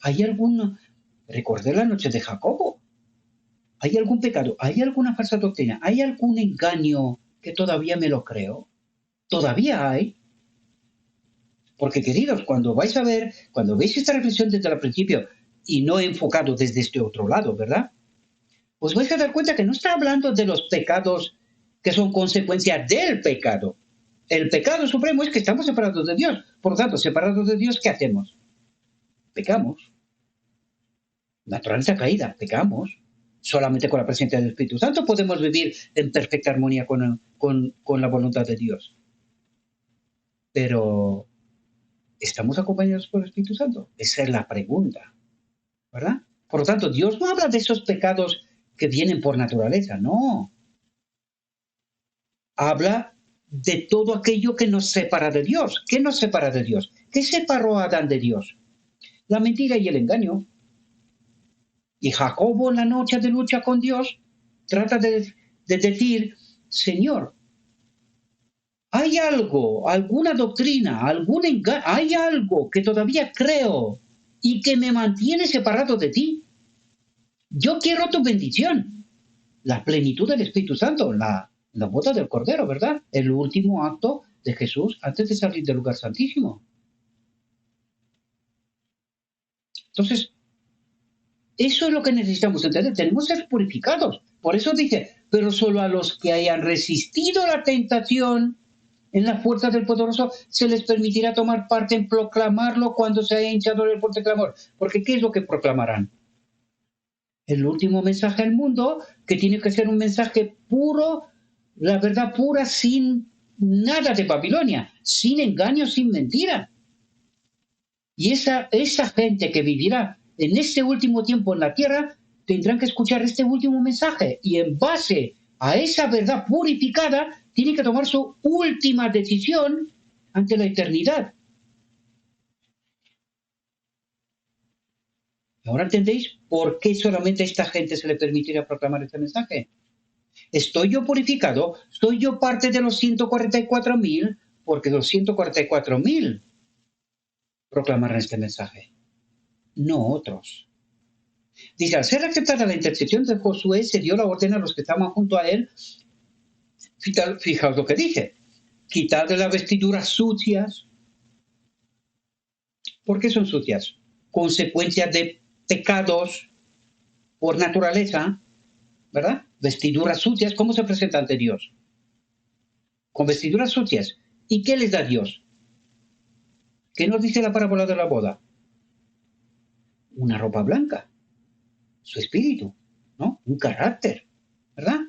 ¿Hay alguna? Recordé la noche de Jacobo. ¿Hay algún pecado? ¿Hay alguna falsa doctrina? ¿Hay algún engaño que todavía me lo creo? Todavía hay. Porque, queridos, cuando vais a ver, cuando veis esta reflexión desde el principio y no enfocado desde este otro lado, ¿verdad? Os vais a dar cuenta que no está hablando de los pecados que son consecuencia del pecado. El pecado supremo es que estamos separados de Dios. Por lo tanto, separados de Dios, ¿qué hacemos? Pecamos. Naturaleza caída, pecamos. Solamente con la presencia del Espíritu Santo podemos vivir en perfecta armonía con la voluntad de Dios. Pero, ¿estamos acompañados por el Espíritu Santo? Esa es la pregunta, ¿verdad? Por lo tanto, Dios no habla de esos pecados que vienen por naturaleza, no. Habla de todo aquello que nos separa de Dios. ¿Qué nos separa de Dios? ¿Qué separó a Adán de Dios? La mentira y el engaño. Y Jacobo en la noche de lucha con Dios trata de decir, Señor, hay algo, alguna doctrina, hay algo que todavía creo y que me mantiene separado de ti. Yo quiero tu bendición, la plenitud del Espíritu Santo, la boda del Cordero, ¿verdad? El último acto de Jesús antes de salir del lugar santísimo. Entonces, eso es lo que necesitamos entender. Tenemos que ser purificados. Por eso dice, pero solo a los que hayan resistido la tentación en la fuerza del poderoso se les permitirá tomar parte en proclamarlo cuando se haya hinchado el fuerte clamor. Porque ¿qué es lo que proclamarán? El último mensaje al mundo, que tiene que ser un mensaje puro, la verdad pura, sin nada de Babilonia, sin engaño, sin mentira. Y esa gente que vivirá en este último tiempo en la tierra, tendrán que escuchar este último mensaje y en base a esa verdad purificada, tienen que tomar su última decisión ante la eternidad. ¿Ahora entendéis por qué solamente a esta gente se le permitirá proclamar este mensaje? ¿Estoy yo purificado? ¿Soy yo parte de los 144,000? Porque los 144,000 proclamarán este mensaje, no otros. Dice, al ser aceptada la intercesión de Josué, se dio la orden a los que estaban junto a él. Fijaos lo que dice, quitarle las vestiduras sucias. ¿Por qué son sucias? Consecuencia de pecados por naturaleza, ¿verdad? Vestiduras sucias, ¿cómo se presenta ante Dios? Con vestiduras sucias. ¿Y qué les da Dios? ¿Qué nos dice la parábola de la boda? Una ropa blanca, su espíritu, ¿no? Un carácter, ¿verdad?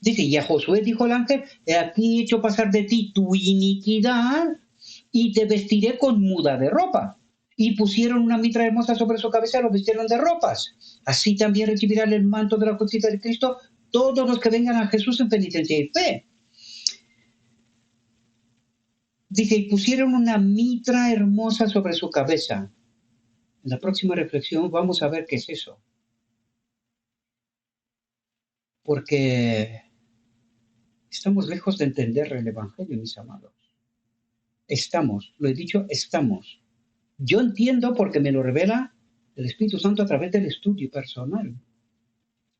Dice, y a Josué dijo el ángel, he aquí hecho pasar de ti tu iniquidad y te vestiré con muda de ropa. Y pusieron una mitra hermosa sobre su cabeza, lo vistieron de ropas. Así también recibirán el manto de la justicia de Cristo todos los que vengan a Jesús en penitencia y fe. Dice, y pusieron una mitra hermosa sobre su cabeza. En la próxima reflexión vamos a ver qué es eso. Porque estamos lejos de entender el Evangelio, mis amados. Estamos, lo he dicho, estamos. Yo entiendo porque me lo revela el Espíritu Santo a través del estudio personal.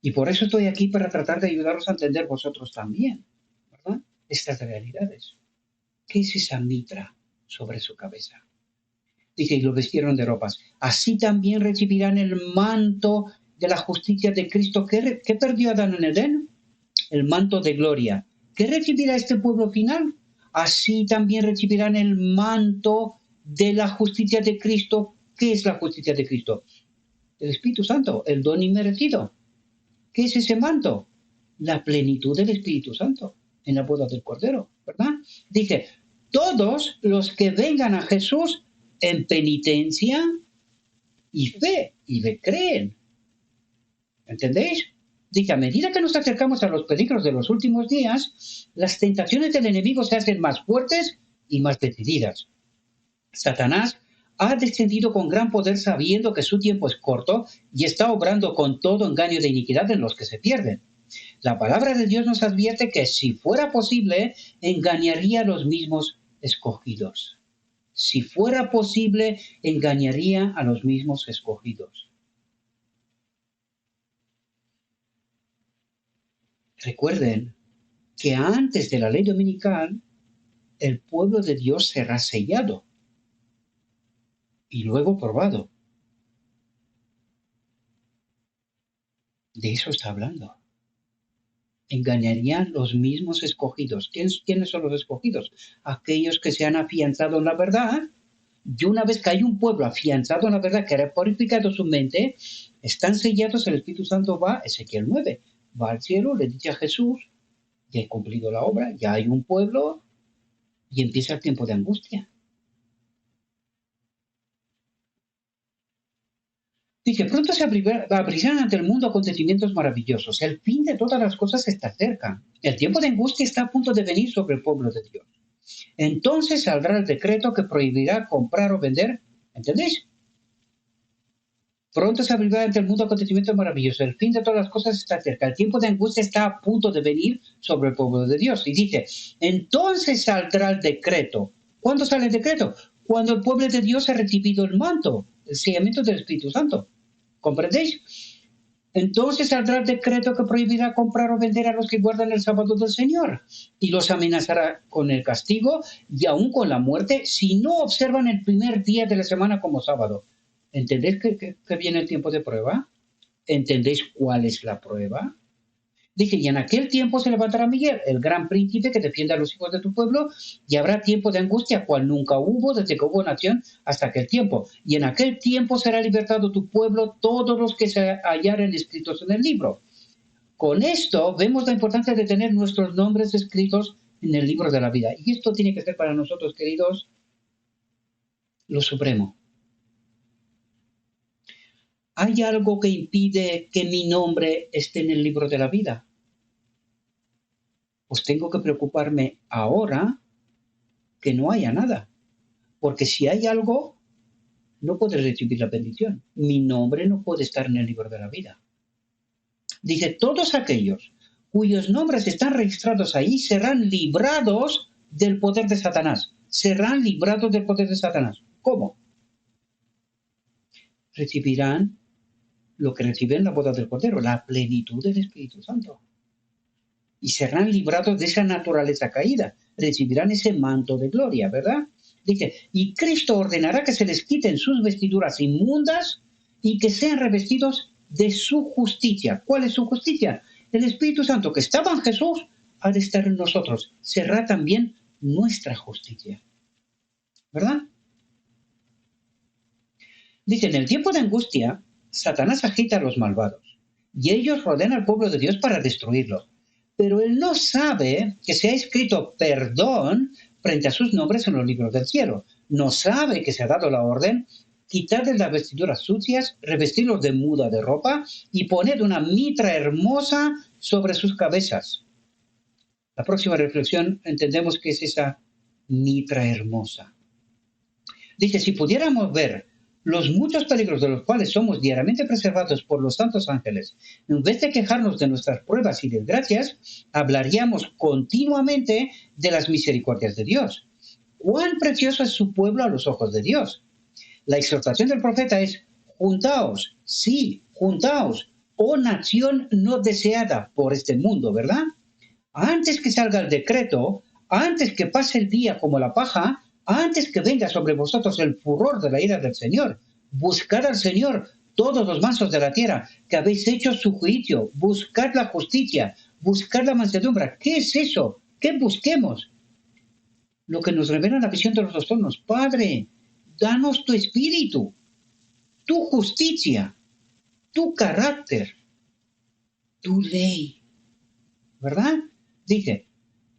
Y por eso estoy aquí para tratar de ayudaros a entender vosotros también, ¿verdad? Estas realidades. ¿Qué es esa mitra sobre su cabeza? Dice, y lo vistieron de ropas. Así también recibirán el manto de la justicia de Cristo. ¿Qué perdió Adán en Edén? El manto de gloria. ¿Qué recibirá este pueblo final? Así también recibirán el manto de la justicia de Cristo. ¿Qué es la justicia de Cristo? El Espíritu Santo, el don inmerecido. ¿Qué es ese manto? La plenitud del Espíritu Santo en la boda del Cordero, ¿verdad? Dice, todos los que vengan a Jesús en penitencia y fe, y le creen. ¿Entendéis? Dice, a medida que nos acercamos a los peligros de los últimos días, las tentaciones del enemigo se hacen más fuertes y más decididas. Satanás ha descendido con gran poder sabiendo que su tiempo es corto y está obrando con todo engaño de iniquidad en los que se pierden. La palabra de Dios nos advierte que si fuera posible, engañaría a los mismos escogidos. Si fuera posible, engañaría a los mismos escogidos. Recuerden que antes de la ley dominical, el pueblo de Dios será sellado y luego probado. De eso está hablando. Engañarían los mismos escogidos. ¿Quiénes son los escogidos? Aquellos que se han afianzado en la verdad. Y una vez que hay un pueblo afianzado en la verdad, que ha purificado su mente, están sellados, el Espíritu Santo va, Ezequiel 9, va al cielo, le dice a Jesús, ya he cumplido la obra, ya hay un pueblo, y empieza el tiempo de angustia. Dice, pronto se abrirán ante el mundo acontecimientos maravillosos. El fin de todas las cosas está cerca. El tiempo de angustia está a punto de venir sobre el pueblo de Dios. Entonces saldrá el decreto que prohibirá comprar o vender. ¿Entendéis? Pronto se abrirá ante el mundo acontecimientos maravillosos. El fin de todas las cosas está cerca. El tiempo de angustia está a punto de venir sobre el pueblo de Dios. Y dice, entonces saldrá el decreto. ¿Cuándo sale el decreto? Cuando el pueblo de Dios ha recibido el manto, el sellamiento del Espíritu Santo. ¿Comprendéis? Entonces saldrá el decreto que prohibirá comprar o vender a los que guardan el sábado del Señor y los amenazará con el castigo y aún con la muerte si no observan el primer día de la semana como sábado. ¿Entendéis que viene el tiempo de prueba? ¿Entendéis cuál es la prueba? Dice, y en aquel tiempo se levantará Miguel, el gran príncipe que defiende a los hijos de tu pueblo, y habrá tiempo de angustia, cual nunca hubo desde que hubo nación hasta aquel tiempo. Y en aquel tiempo será libertado tu pueblo, todos los que se hallaren escritos en el libro. Con esto vemos la importancia de tener nuestros nombres escritos en el libro de la vida. Y esto tiene que ser para nosotros, queridos, lo supremo. ¿Hay algo que impide que mi nombre esté en el libro de la vida? Pues tengo que preocuparme ahora que no haya nada. Porque si hay algo, no podré recibir la bendición. Mi nombre no puede estar en el libro de la vida. Dice, todos aquellos cuyos nombres están registrados ahí, serán librados del poder de Satanás. Serán librados del poder de Satanás. ¿Cómo? Recibirán lo que reciben en la boda del Cordero, la plenitud del Espíritu Santo. Y serán librados de esa naturaleza caída. Recibirán ese manto de gloria, ¿verdad? Dice, y Cristo ordenará que se les quiten sus vestiduras inmundas y que sean revestidos de su justicia. ¿Cuál es su justicia? El Espíritu Santo que estaba en Jesús ha de estar en nosotros. Será también nuestra justicia. ¿Verdad? Dice, en el tiempo de angustia, Satanás agita a los malvados y ellos rodean al pueblo de Dios para destruirlo. Pero él no sabe que se ha escrito perdón frente a sus nombres en los libros del cielo. No sabe que se ha dado la orden, quitarles las vestiduras sucias, revestirlos de muda de ropa y poner una mitra hermosa sobre sus cabezas. La próxima reflexión entendemos que es esa mitra hermosa. Dice, si pudiéramos ver los muchos peligros de los cuales somos diariamente preservados por los santos ángeles, en vez de quejarnos de nuestras pruebas y desgracias, hablaríamos continuamente de las misericordias de Dios. ¡Cuán precioso es su pueblo a los ojos de Dios! La exhortación del profeta es, juntaos, sí, juntaos, oh nación no deseada por este mundo, ¿verdad? Antes que salga el decreto, antes que pase el día como la paja, antes que venga sobre vosotros el furor de la ira del Señor, buscad al Señor, todos los mansos de la tierra, que habéis hecho su juicio, buscad la justicia, buscad la mansedumbre. ¿Qué es eso? ¿Qué busquemos? Lo que nos revela la visión de los dos tonos. Padre, danos tu espíritu, tu justicia, tu carácter, tu ley. ¿Verdad? Dice,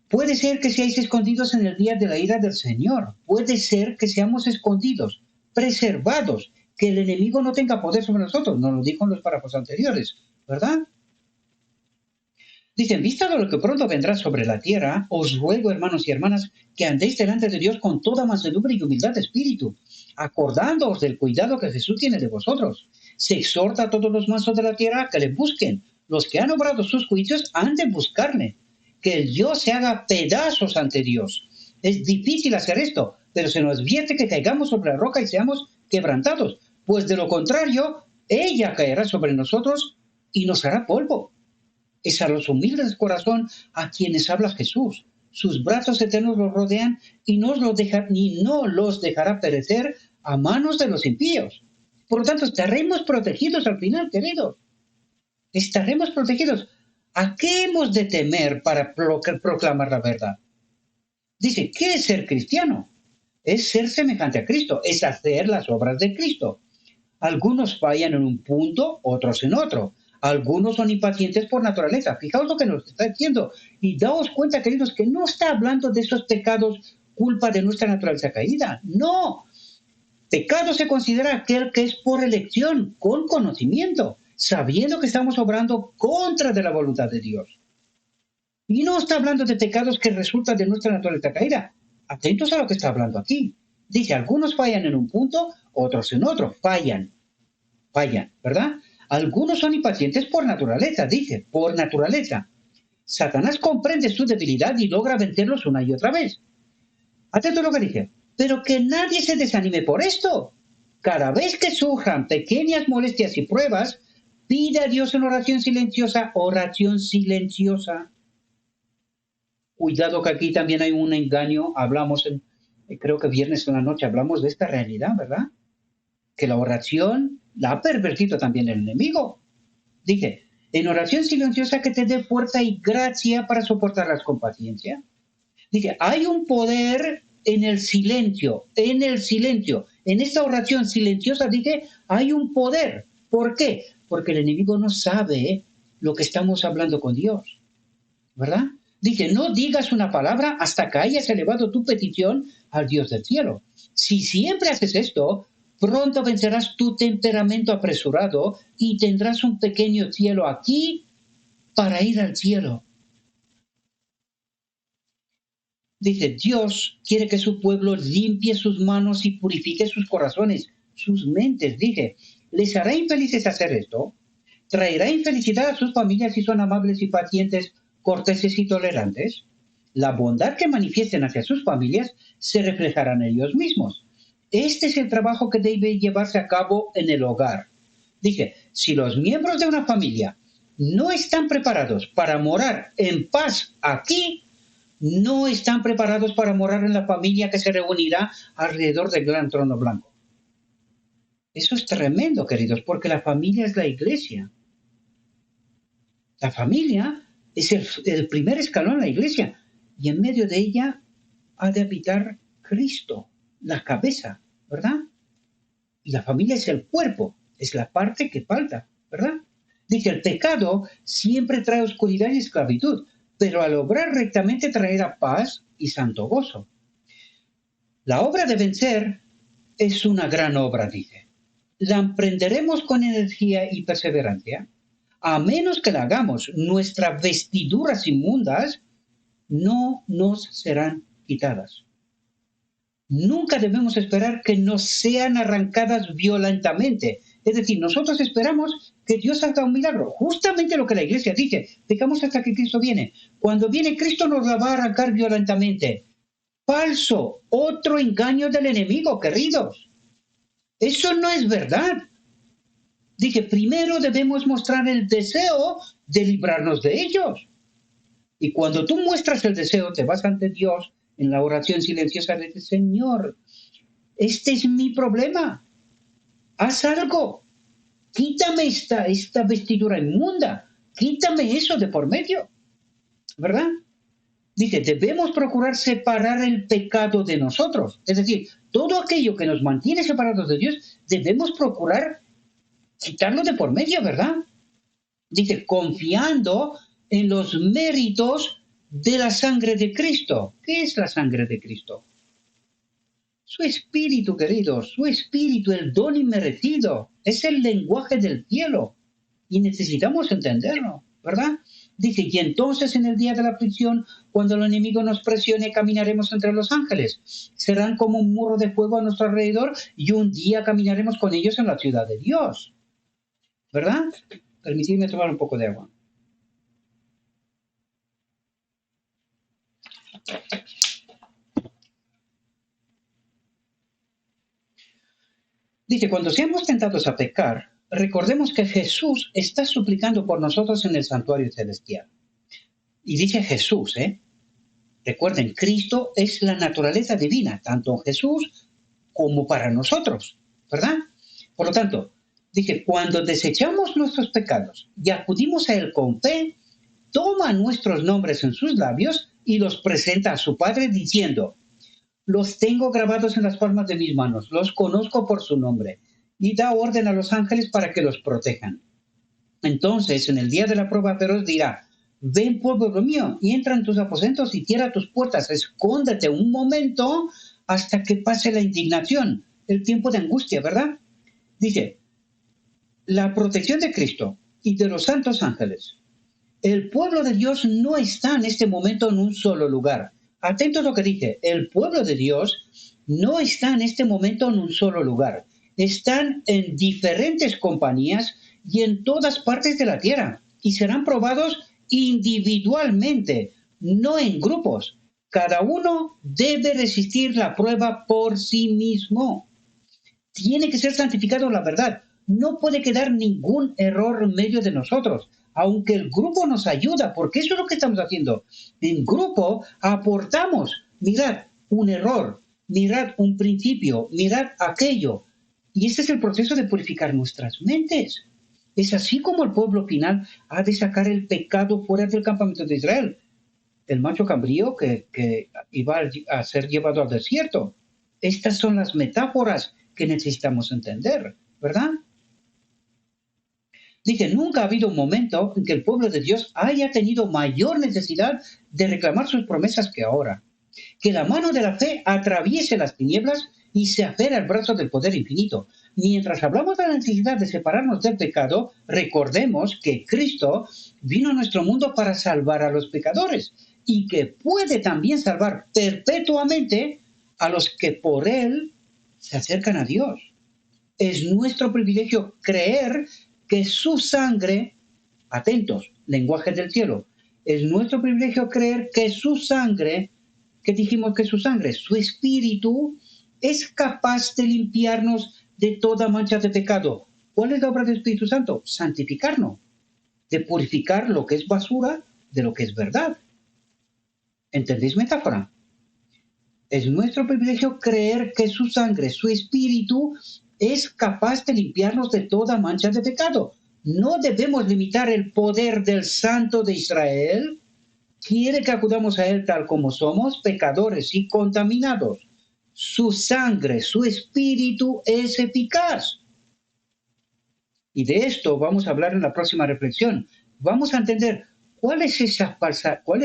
puede ser que seáis escondidos en el día de la ira del Señor. Puede ser que seamos escondidos, preservados, que el enemigo no tenga poder sobre nosotros. Nos lo dijo en los párrafos anteriores, ¿verdad? Dice, en vista de lo que pronto vendrá sobre la tierra, os ruego, hermanos y hermanas, que andéis delante de Dios con toda mansedumbre y humildad de espíritu, acordándoos del cuidado que Jesús tiene de vosotros. Se exhorta a todos los mansos de la tierra a que le busquen. Los que han obrado sus juicios han de buscarle. Que el Dios se haga pedazos ante Dios. Es difícil hacer esto, pero se nos advierte que caigamos sobre la roca y seamos quebrantados, pues de lo contrario, ella caerá sobre nosotros y nos hará polvo. Es a los humildes de corazón a quienes habla Jesús. Sus brazos eternos los rodean y no los dejará perecer a manos de los impíos. Por lo tanto, estaremos protegidos al final, queridos. Estaremos protegidos. ¿A qué hemos de temer para proclamar la verdad? Dice, ¿qué es ser cristiano? Es ser semejante a Cristo, es hacer las obras de Cristo. Algunos fallan en un punto, otros en otro. Algunos son impacientes por naturaleza. Fijaos lo que nos está diciendo. Y daos cuenta, queridos, que no está hablando de esos pecados culpa de nuestra naturaleza caída. No. Pecado se considera aquel que es por elección, con conocimiento, sabiendo que estamos obrando contra de la voluntad de Dios. Y no está hablando de pecados que resultan de nuestra naturaleza caída. Atentos a lo que está hablando aquí. Dice, algunos fallan en un punto, otros en otro. Fallan, ¿verdad? Algunos son impacientes por naturaleza, dice, por naturaleza. Satanás comprende su debilidad y logra vencerlos una y otra vez. Atento a lo que dice. Pero que nadie se desanime por esto. Cada vez que surjan pequeñas molestias y pruebas, pide a Dios en oración silenciosa. Cuidado que aquí también hay un engaño. Hablamos, creo que viernes en la noche, hablamos de esta realidad, ¿verdad? Que la oración la ha pervertido también el enemigo. Dice, en oración silenciosa que te dé fuerza y gracia para soportarlas con paciencia. Dice, hay un poder en el silencio. En esta oración silenciosa, dice, hay un poder. ¿Por qué? Porque el enemigo no sabe lo que estamos hablando con Dios, ¿verdad? Dice, no digas una palabra hasta que hayas elevado tu petición al Dios del cielo. Si siempre haces esto, pronto vencerás tu temperamento apresurado y tendrás un pequeño cielo aquí para ir al cielo. Dice, Dios quiere que su pueblo limpie sus manos y purifique sus corazones, sus mentes. Dice, ¿les hará infelices hacer esto? ¿Traerá infelicidad a sus familias si son amables y pacientes corteses y tolerantes. La bondad que manifiesten hacia sus familias se reflejará en ellos mismos. Este es el trabajo que debe llevarse a cabo en el hogar. Dice, si los miembros de una familia no están preparados para morar en paz aquí, no están preparados para morar en la familia que se reunirá alrededor del gran trono blanco. Eso es tremendo, queridos, porque la familia es la iglesia. La familia es el primer escalón en la iglesia y en medio de ella ha de habitar Cristo, la cabeza, ¿verdad? Y la familia es el cuerpo, es la parte que falta, ¿verdad? Dice, el pecado siempre trae oscuridad y esclavitud, pero al obrar rectamente traerá paz y santo gozo. La obra de vencer es una gran obra, dice. La emprenderemos con energía y perseverancia. A menos que la hagamos, nuestras vestiduras inmundas no nos serán quitadas. Nunca debemos esperar que nos sean arrancadas violentamente. Es decir, nosotros esperamos que Dios haga un milagro. Justamente lo que la iglesia dice, pecamos hasta que Cristo viene. Cuando viene Cristo nos la va a arrancar violentamente. Falso, otro engaño del enemigo, queridos. Eso no es verdad. Dije, primero debemos mostrar el deseo de librarnos de ellos. Y cuando tú muestras el deseo, te vas ante Dios en la oración silenciosa y dices, Señor, este es mi problema. Haz algo. Quítame esta vestidura inmunda. Quítame eso de por medio. ¿Verdad? Dice, debemos procurar separar el pecado de nosotros. Es decir, todo aquello que nos mantiene separados de Dios, debemos procurar quitarlo de por medio, ¿verdad? Dice, confiando en los méritos de la sangre de Cristo. ¿Qué es la sangre de Cristo? Su espíritu, queridos, su espíritu, el don inmerecido, es el lenguaje del cielo. Y necesitamos entenderlo, ¿verdad? Dice, y entonces en el día de la aflicción, cuando el enemigo nos presione, caminaremos entre los ángeles. Serán como un muro de fuego a nuestro alrededor y un día caminaremos con ellos en la ciudad de Dios. ¿Verdad? Permitidme tomar un poco de agua. Dice, cuando seamos tentados a pecar, recordemos que Jesús está suplicando por nosotros en el santuario celestial. Y dice Jesús, recuerden, Cristo es la naturaleza divina, tanto en Jesús como para nosotros, ¿verdad? Por lo tanto, dice, cuando desechamos nuestros pecados y acudimos a Él con fe, toma nuestros nombres en sus labios y los presenta a su Padre diciendo, los tengo grabados en las palmas de mis manos, los conozco por su nombre, y da orden a los ángeles para que los protejan. Entonces, en el día de la prueba feroz dirá, ven pueblo mío, y entra en tus aposentos y cierra tus puertas, escóndete un momento hasta que pase la indignación, el tiempo de angustia, ¿verdad? Dice, la protección de Cristo y de los santos ángeles. El pueblo de Dios no está en este momento en un solo lugar. Atentos a lo que dice, el pueblo de Dios no está en este momento en un solo lugar. Están en diferentes compañías y en todas partes de la tierra y serán probados individualmente, no en grupos. Cada uno debe resistir la prueba por sí mismo. Tiene que ser santificado en la verdad. No puede quedar ningún error en medio de nosotros, aunque el grupo nos ayuda, porque eso es lo que estamos haciendo. En grupo aportamos, mirad un error, mirad un principio, mirad aquello. Y este es el proceso de purificar nuestras mentes. Es así como el pueblo final ha de sacar el pecado fuera del campamento de Israel. El macho cabrío que iba a ser llevado al desierto. Estas son las metáforas que necesitamos entender, ¿verdad? Dice, nunca ha habido un momento en que el pueblo de Dios haya tenido mayor necesidad de reclamar sus promesas que ahora. Que la mano de la fe atraviese las tinieblas y se aferre al brazo del poder infinito. Mientras hablamos de la necesidad de separarnos del pecado, recordemos que Cristo vino a nuestro mundo para salvar a los pecadores y que puede también salvar perpetuamente a los que por Él se acercan a Dios. Es nuestro privilegio creer que su sangre, atentos, lenguaje del cielo, Es nuestro privilegio creer que su sangre, que dijimos que su sangre, su espíritu, es capaz de limpiarnos de toda mancha de pecado. ¿Cuál es la obra del Espíritu Santo? Santificarnos, de purificar lo que es basura de lo que es verdad. ¿Entendéis metáfora? Es nuestro privilegio creer que su sangre, su espíritu, es capaz de limpiarnos de toda mancha de pecado. No debemos limitar el poder del Santo de Israel. Quiere que acudamos a Él tal como somos, pecadores y contaminados. Su sangre, su espíritu es eficaz. Y de esto vamos a hablar en la próxima reflexión. Vamos a entender cuáles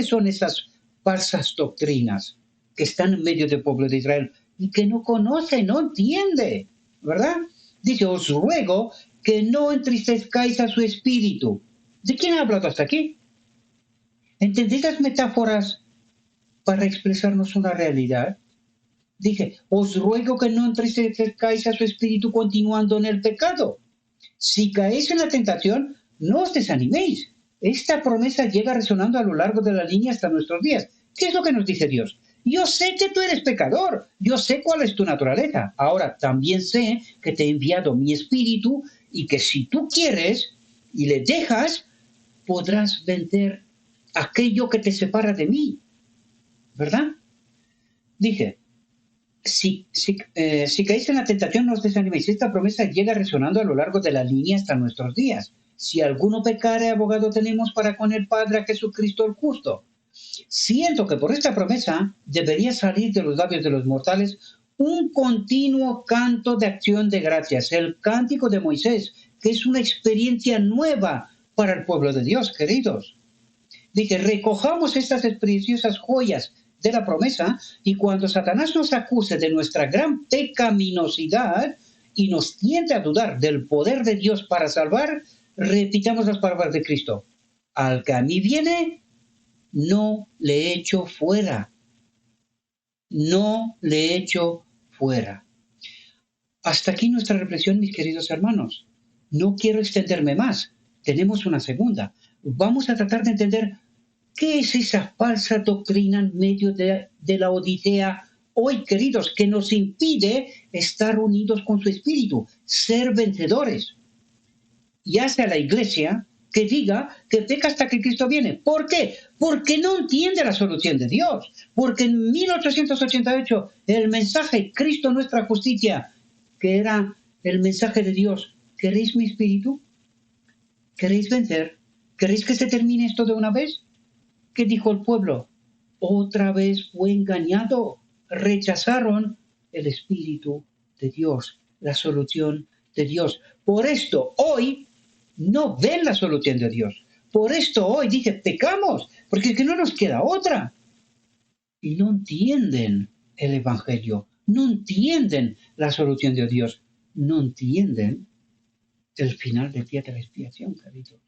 son esas falsas doctrinas que están en medio del pueblo de Israel y que no conoce, no entiende, ¿verdad? Dice, os ruego que no entristezcáis a su espíritu. ¿De quién ha hablado hasta aquí? ¿Entendéis las metáforas para expresarnos una realidad? Dije, os ruego que no entristezcáis a su espíritu continuando en el pecado. Si caéis en la tentación, no os desaniméis. Esta promesa llega resonando a lo largo de la línea hasta nuestros días. ¿Qué es lo que nos dice Dios? Yo sé que tú eres pecador, yo sé cuál es tu naturaleza. Ahora también sé que te he enviado mi espíritu y que si tú quieres y le dejas, podrás vencer aquello que te separa de mí. ¿Verdad? Dije, si caéis en la tentación, no os desaniméis. Esta promesa llega resonando a lo largo de la línea hasta nuestros días. Si alguno pecare, abogado tenemos para con el Padre a Jesucristo el justo. Siento que por esta promesa debería salir de los labios de los mortales un continuo canto de acción de gracias, el cántico de Moisés, que es una experiencia nueva para el pueblo de Dios, queridos. Dije, recojamos estas preciosas joyas de la promesa y cuando Satanás nos acuse de nuestra gran pecaminosidad y nos tiente a dudar del poder de Dios para salvar, repitamos las palabras de Cristo. Al que a mí viene, no le echo fuera. No le echo fuera. Hasta aquí nuestra reflexión, mis queridos hermanos. No quiero extenderme más. Tenemos una segunda. Vamos a tratar de entender qué es esa falsa doctrina en medio de la Odisea hoy, queridos, que nos impide estar unidos con su espíritu, ser vencedores. Y hace a la iglesia que diga que peca hasta que Cristo viene. ¿Por qué? Porque no entiende la solución de Dios. Porque en 1888 el mensaje Cristo nuestra justicia, que era el mensaje de Dios, ¿queréis mi espíritu? ¿Queréis vencer? ¿Queréis que se termine esto de una vez? ¿Qué dijo el pueblo? Otra vez fue engañado. Rechazaron el espíritu de Dios, la solución de Dios. Por esto hoy no ven la solución de Dios. Por esto hoy dice, pecamos, porque es que no nos queda otra. Y no entienden el Evangelio, no entienden la solución de Dios, no entienden el final del día de la expiación, queridos.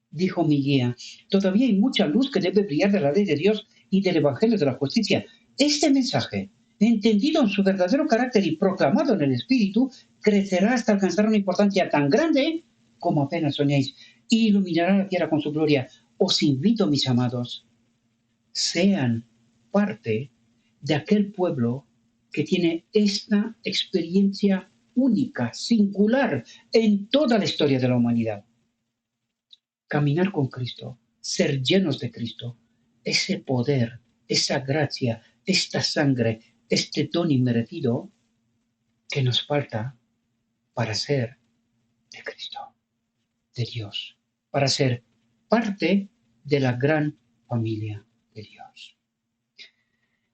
Dijo mi guía, todavía hay mucha luz que debe brillar de la ley de Dios y del Evangelio de la justicia. Este mensaje, entendido en su verdadero carácter y proclamado en el Espíritu, crecerá hasta alcanzar una importancia tan grande como apenas soñáis, y iluminará la tierra con su gloria. Os invito, mis amados, sean parte de aquel pueblo que tiene esta experiencia única, singular, en toda la historia de la humanidad. Caminar con Cristo, ser llenos de Cristo, ese poder, esa gracia, esta sangre, este don inmerecido que nos falta para ser de Cristo, de Dios, para ser parte de la gran familia de Dios.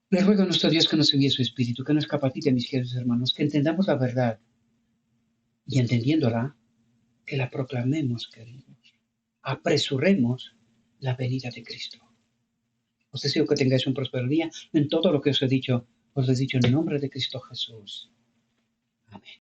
Le ruego a nuestro Dios que nos envíe su Espíritu, que nos capacite, mis queridos hermanos, que entendamos la verdad y entendiéndola, que la proclamemos, queridos. Apresuremos la venida de Cristo. Os deseo que tengáis un próspero día en todo lo que os he dicho en el nombre de Cristo Jesús. Amén.